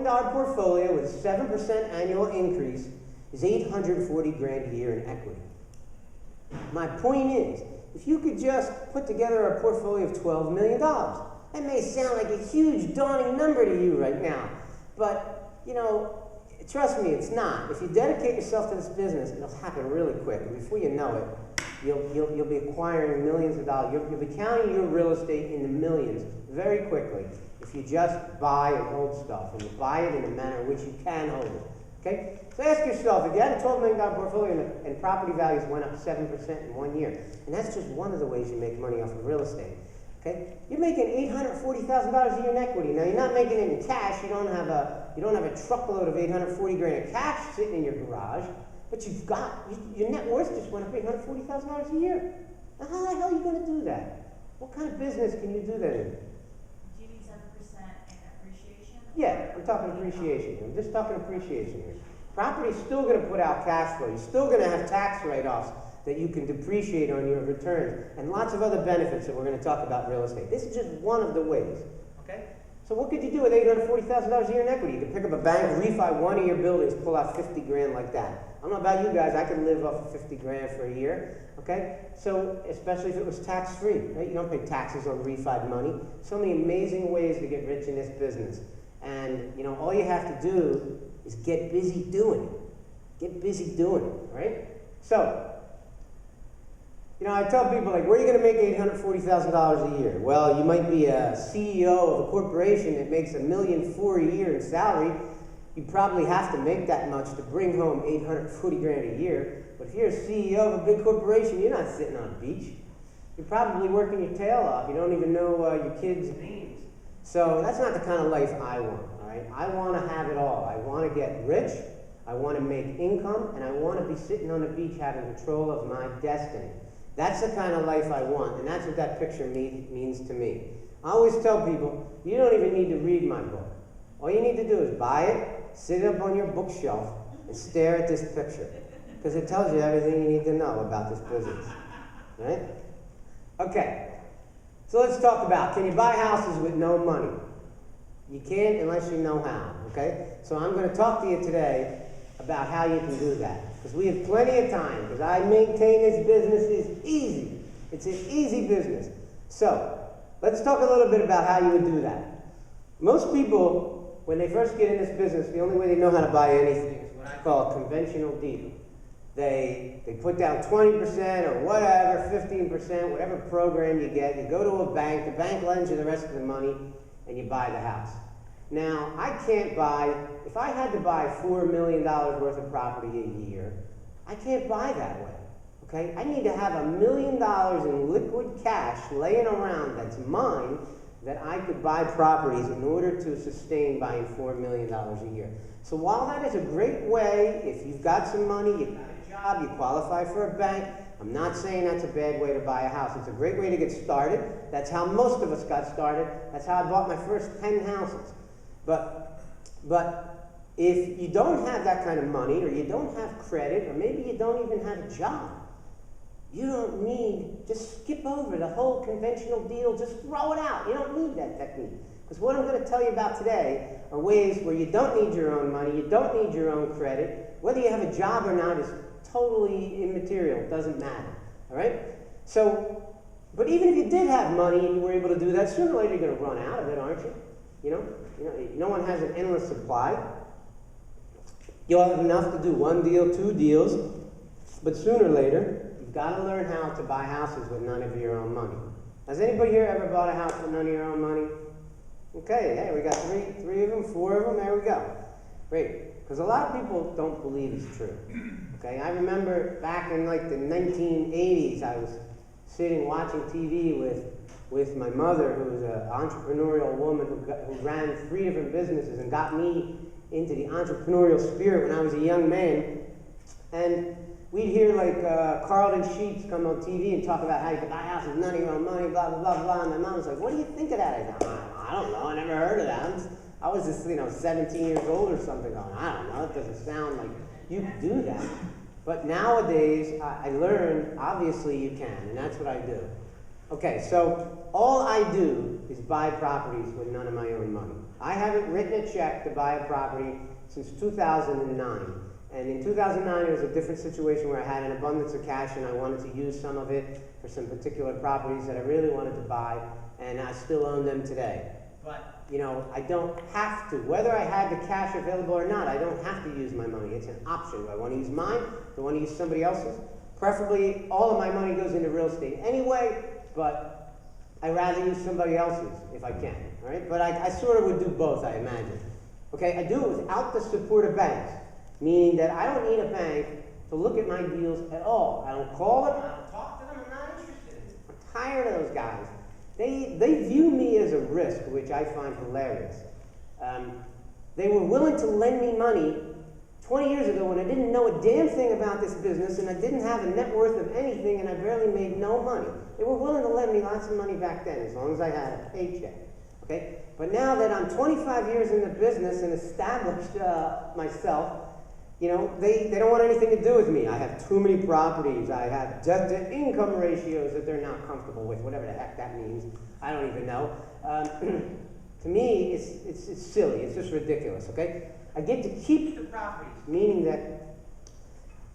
million portfolio with a 7% annual increase is $840 grand a year in equity. My point is, if you could just put together a portfolio of $12 million, that may sound like a huge, daunting number to you right now, but, you know, trust me, it's not. If you dedicate yourself to this business, it'll happen really quick. And before you know it, you'll be acquiring millions of dollars. You'll be counting your real estate in the millions very quickly if you just buy and hold stuff, and you buy it in a manner in which you can hold it. Okay? So ask yourself, if you had a $12 million portfolio and property values went up 7% in 1 year, and that's just one of the ways you make money off of real estate. Okay? You're making $840,000 a year in equity. Now you're not making it in cash. You don't have a truckload of 840 grand of cash sitting in your garage, but you've got your net worth just went up $840,000 a year. Now how the hell are you going to do that? What kind of business can you do that in? Do you need 7% in appreciation? Yeah, I'm talking appreciation. I'm just talking appreciation here. Property's still going to put out cash flow. You're still going to have tax write-offs that you can depreciate on your returns, and lots of other benefits that we're going to talk about in real estate. This is just one of the ways. Okay? So what could you do with $840,000 a year in equity? You could pick up a bank, refi one of your buildings, pull out 50 grand like that. I don't know about you guys, I could live off of 50 grand for a year. Okay? So, especially if it was tax-free, right? You don't pay taxes on refied money. So many amazing ways to get rich in this business. And, you know, all you have to do is get busy doing it. Get busy doing it, right? So, you know, I tell people, like, where are you going to make $840,000 a year? Well, you might be a CEO of a corporation that makes $1.4 million a year in salary. You probably have to make that much to bring home $840 grand a year. But if you're a CEO of a big corporation, you're not sitting on a beach. You're probably working your tail off. You don't even know your kids' names. So that's not the kind of life I want, all right? I want to have it all. I want to get rich, I want to make income, and I want to be sitting on the beach having control of my destiny. That's the kind of life I want, and that's what that picture means to me. I always tell people, you don't even need to read my book. All you need to do is buy it, sit it up on your bookshelf, and stare at this picture, because it tells you everything you need to know about this business, right? Okay, so let's talk about, can you buy houses with no money? You can't unless you know how, okay? So I'm going to talk to you today about how you can do that. Because we have plenty of time, because I maintain this business is easy. It's an easy business. So, let's talk a little bit about how you would do that. Most people, when they first get in this business, the only way they know how to buy anything is what I call a conventional deal. They put down 20% or whatever, 15%, whatever program you get. You go to a bank, the bank lends you the rest of the money, and you buy the house. Now, I can't buy, if I had to buy $4 million worth of property a year, I can't buy that way, okay? I need to have $1 million in liquid cash laying around that's mine that I could buy properties in order to sustain buying $4 million a year. So while that is a great way, if you've got some money, you've got a job, you qualify for a bank, I'm not saying that's a bad way to buy a house. It's a great way to get started. That's how most of us got started. That's how I bought my first 10 houses. But if you don't have that kind of money, or you don't have credit, or maybe you don't even have a job, you don't need, just skip over the whole conventional deal, just throw it out. You don't need that technique. Because what I'm going to tell you about today are ways where you don't need your own money, you don't need your own credit. Whether you have a job or not is totally immaterial. It doesn't matter. All right? So, but even if you did have money and you were able to do that, sooner or later you're going to run out of it, aren't you? You know, no one has an endless supply. You'll have enough to do one deal, two deals, but sooner or later, you've got to learn how to buy houses with none of your own money. Has anybody here ever bought a house with none of your own money? Okay, hey, we got three of them, four of them, there we go. Great, because a lot of people don't believe it's true. Okay, I remember back in like the 1980s, I was sitting watching TV with my mother, who was an entrepreneurial woman who ran 3 different businesses and got me into the entrepreneurial spirit when I was a young man. And we'd hear like Carlton Sheets come on TV and talk about how you could buy houses with none of your own money, blah, blah, blah, blah. And my mom was like, what do you think of that? I said, I don't know, I never heard of that. I was just, 17 years old or something going, I don't know, it doesn't sound like you could do that. But nowadays, I learned, obviously you can, and that's what I do. Okay, so all I do is buy properties with none of my own money. I haven't written a check to buy a property since 2009. And in 2009, it was a different situation where I had an abundance of cash and I wanted to use some of it for some particular properties that I really wanted to buy, and I still own them today. But, you know, I don't have to. Whether I had the cash available or not, I don't have to use my money. It's an option. Do I want to use mine? Do I want to use somebody else's? Preferably, all of my money goes into real estate anyway, but I'd rather use somebody else's if I can, all right? But I sort of would do both, I imagine. Okay, I do it without the support of banks, meaning that I don't need a bank to look at my deals at all. I don't call them, I don't talk to them, I'm not interested in it. I'm tired of those guys. They view me as a risk, which I find hilarious. They were willing to lend me money 20 years ago when I didn't know a damn thing about this business and I didn't have a net worth of anything and I barely made no money. They were willing to lend me lots of money back then, as long as I had a paycheck. Okay? But now that I'm 25 years in the business and established myself, you know, they don't want anything to do with me. I have too many properties. I have debt-to-income ratios that they're not comfortable with, whatever the heck that means. I don't even know. To me, it's silly. It's just ridiculous, okay? I get to keep the properties, meaning that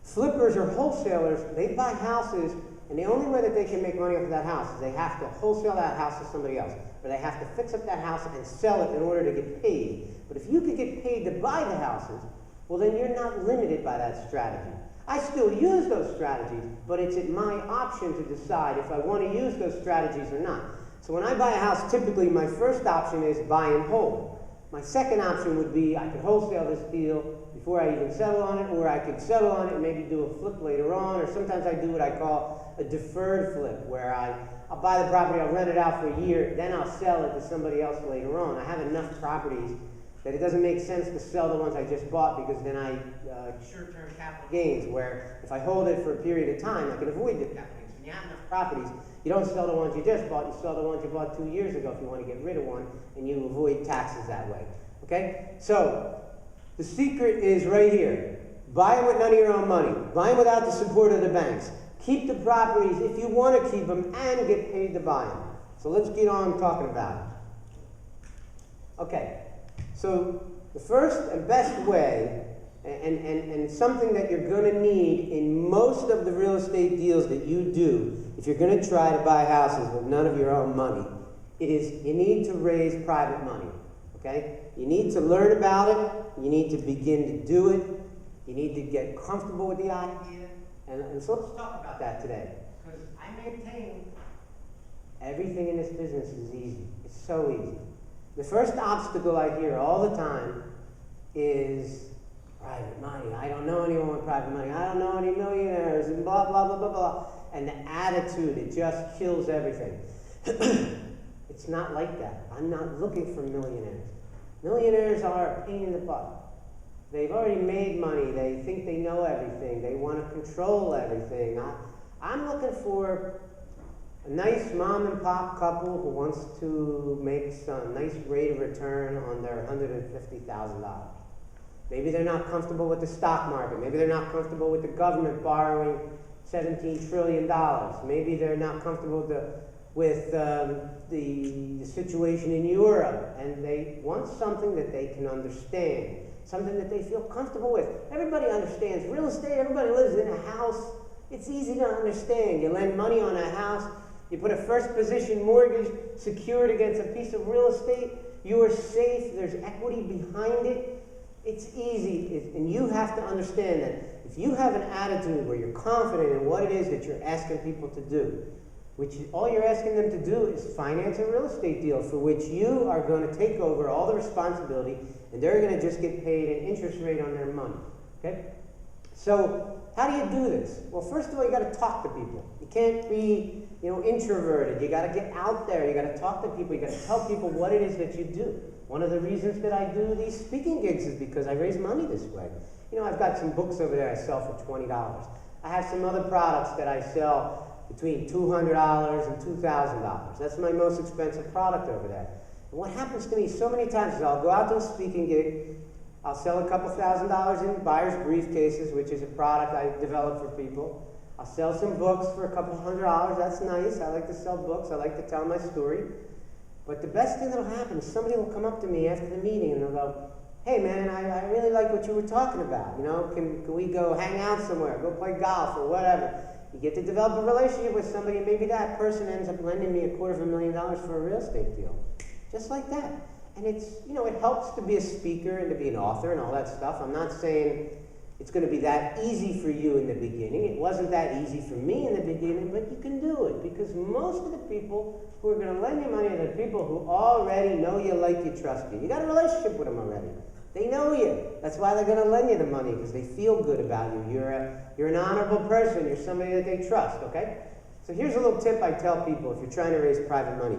flippers or wholesalers, they buy houses, and the only way that they can make money off of that house is they have to wholesale that house to somebody else, or they have to fix up that house and sell it in order to get paid. But if you could get paid to buy the houses, well, then you're not limited by that strategy. I still use those strategies, but it's at my option to decide if I want to use those strategies or not. So when I buy a house, typically my first option is buy and hold. My second option would be I could wholesale this deal before I even settle on it, or I could settle on it and maybe do a flip later on, or sometimes I do what I call a deferred flip, where I'll buy the property, I'll rent it out for a year, then I'll sell it to somebody else later on. I have enough properties that it doesn't make sense to sell the ones I just bought, because then I short-term capital gains, where if I hold it for a period of time, I can avoid the capital gains. When you have enough properties, you don't sell the ones you just bought, you sell the ones you bought 2 years ago if you want to get rid of one, and you avoid taxes that way. Okay? So, the secret is right here. Buy them with none of your own money. Buy them without the support of the banks. Keep the properties if you want to keep them, and get paid to buy them. So let's get on talking about it. Okay. So the first and best way, and something that you're going to need in most of the real estate deals that you do, if you're going to try to buy houses with none of your own money, is you need to raise private money. Okay? You need to learn about it. You need to begin to do it. You need to get comfortable with the idea. And so let's talk about that today. Because I maintain everything in this business is easy. It's so easy. The first obstacle I hear all the time is private money. I don't know anyone with private money. I don't know any millionaires, and blah, blah, blah, blah, blah. And the attitude, it just kills everything. It's not like that. I'm not looking for millionaires. Millionaires are a pain in the butt. They've already made money. They think they know everything. They want to control everything. I'm looking for a nice mom and pop couple who wants to make some nice rate of return on their $150,000. Maybe they're not comfortable with the stock market. Maybe they're not comfortable with the government borrowing $17 trillion. Maybe they're not comfortable with the situation in Europe, and they want something that they can understand, something that they feel comfortable with. Everybody understands real estate. Everybody lives in a house. It's easy to understand. You lend money on a house. You put a first position mortgage secured against a piece of real estate. You are safe. There's equity behind it. It's easy. And you have to understand that if you have an attitude where you're confident in what it is that you're asking people to do, which all you're asking them to do is finance a real estate deal for which you are going to take over all the responsibility, and they're going to just get paid an interest rate on their money. Okay? So how do you do this? Well, first of all, you got to talk to people. You can't be, introverted. You got to get out there. You got to talk to people. You got to tell people what it is that you do. One of the reasons that I do these speaking gigs is because I raise money this way. I've got some books over there I sell for $20. I have some other products that I sell between $200 and $2,000. That's my most expensive product over there. And what happens to me so many times is I'll go out to a speaking gig, I'll sell a couple $1,000s in buyer's briefcases, which is a product I develop for people. I'll sell some books for a couple $100. That's nice. I like to sell books. I like to tell my story. But the best thing that'll happen is somebody will come up to me after the meeting and they'll go, hey man, I really like what you were talking about. You know, can we go hang out somewhere, go play golf or whatever? You get to develop a relationship with somebody, and maybe that person ends up lending me $250,000 for a real estate deal. Just like that. And it's, you know, it helps to be a speaker and to be an author and all that stuff. I'm not saying it's going to be that easy for you in the beginning. It wasn't that easy for me in the beginning, but you can do it because most of the people who are going to lend you money are the people who already know you, like you, trust you. You got a relationship with them already. They know you. That's why they're going to lend you the money, because they feel good about you. You're an honorable person. You're somebody that they trust, okay? So here's a little tip I tell people if you're trying to raise private money.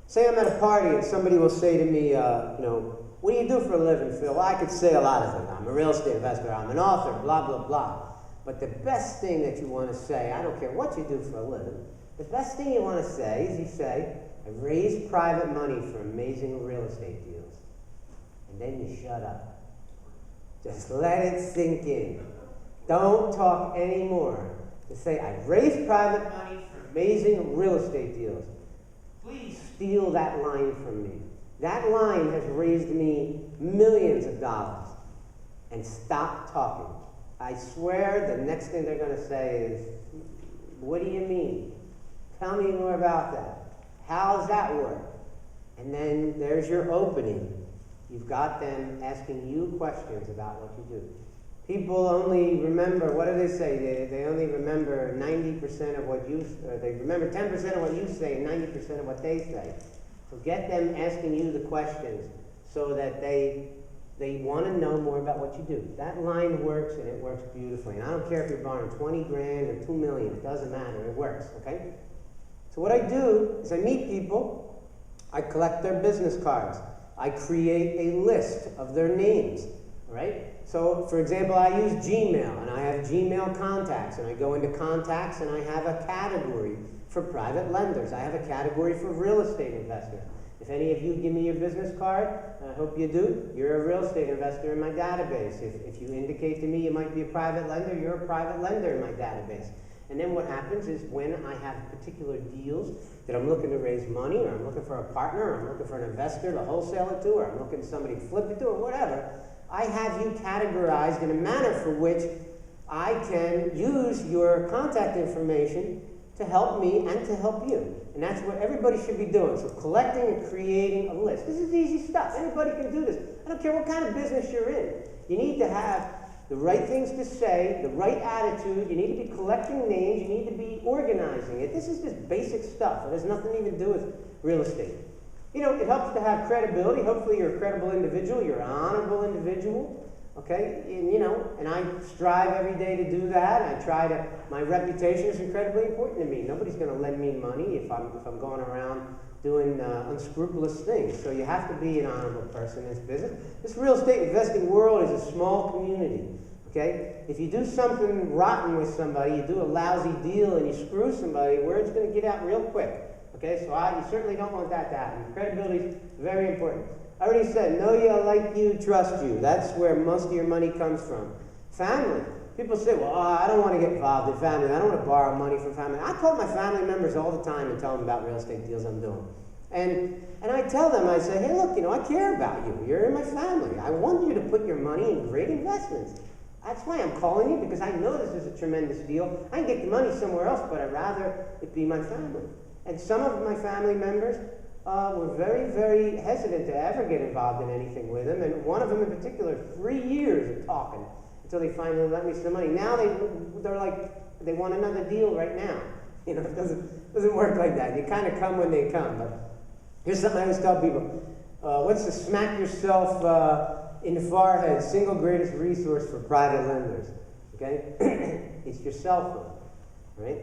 Say I'm at a party and somebody will say to me, you know, what do you do for a living, Phil? Well, I could say a lot of things. I'm a real estate investor. I'm an author, blah, blah, blah. But the best thing that you want to say, I don't care what you do for a living, the best thing you want to say is you say, I raise private money for amazing real estate deals. And then you shut up. Just let it sink in. Don't talk anymore. Just say, I raise private money for amazing real estate deals. Please steal that line from me. That line has raised me millions of dollars. And stop talking. I swear the next thing they're going to say is, what do you mean? Tell me more about that. How does that work? And then there's your opening. You've got them asking you questions about what you do. People only remember, what do they say? They only remember 90% of what you, or they remember 10% of what you say and 90% of what they say. So get them asking you the questions so that they want to know more about what you do. That line works, and it works beautifully. And I don't care if you're borrowing 20 grand or 2 million, it doesn't matter, it works, okay? So what I do is I meet people, I collect their business cards, I create a list of their names, right? So, for example, I use Gmail, and I have Gmail contacts, and I go into contacts, and I have a category for private lenders. I have a category for real estate investors. If any of you give me your business card, and I hope you do, you're a real estate investor in my database. If you indicate to me you might be a private lender, you're a private lender in my database. And then what happens is when I have particular deals that I'm looking to raise money, or I'm looking for a partner, or I'm looking for an investor to wholesale it to, or I'm looking for somebody to flip it to, or whatever, I have you categorized in a manner for which I can use your contact information to help me and to help you. And that's what everybody should be doing. So collecting and creating a list. This is easy stuff. Anybody can do this. I don't care what kind of business you're in. You need to have the right things to say, the right attitude. You need to be collecting names. You need to be organizing it. This is just basic stuff. It has nothing to even do with real estate. You know, it helps to have credibility. Hopefully you're a credible individual. You're an honorable individual. Okay, and, you know, and I strive every day to do that. My reputation is incredibly important to me. Nobody's going to lend me money if I'm going around doing unscrupulous things. So you have to be an honorable person in this business. This real estate investing world is a small community. Okay, if you do something rotten with somebody, you do a lousy deal and you screw somebody, word's going to get out real quick. Okay, so you certainly don't want that to happen. Credibility is very important. I already said, know you, like you, trust you. That's where most of your money comes from. Family. People say, well, I don't want to get involved in family. I don't want to borrow money from family. I call my family members all the time and tell them about real estate deals I'm doing. And I tell them, I say, hey, look, you know, I care about you. You're in my family. I want you to put your money in great investments. That's why I'm calling you, because I know this is a tremendous deal. I can get the money somewhere else, but I'd rather it be my family. And some of my family members were very, very hesitant to ever get involved in anything with him. And one of them in particular, 3 years of talking until they finally let me some money. Now they're like, they want another deal right now. You know, it doesn't work like that. You kind of come when they come. But here's something I always tell people. What's the smack yourself in the forehead single greatest resource for private lenders? Okay? It's your cell phone, right?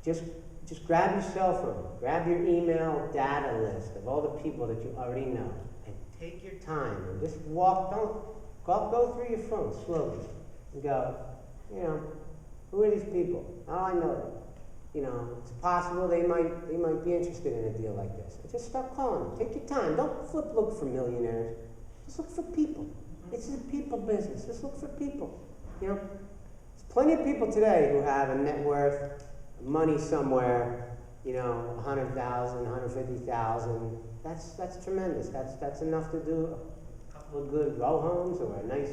Just grab your cell phone, grab your email data list of all the people that you already know, and take your time and just go through your phone slowly and go, you know, who are these people? How do I know them? You know, it's possible they might be interested in a deal like this. And just start calling them. Take your time. Don't look for millionaires. Just look for people. It's a people business. Just look for people. You know, plenty of people today who have a net worth, money somewhere, you know, 100,000, 150,000. That's tremendous. That's enough to do a couple of good row homes or a nice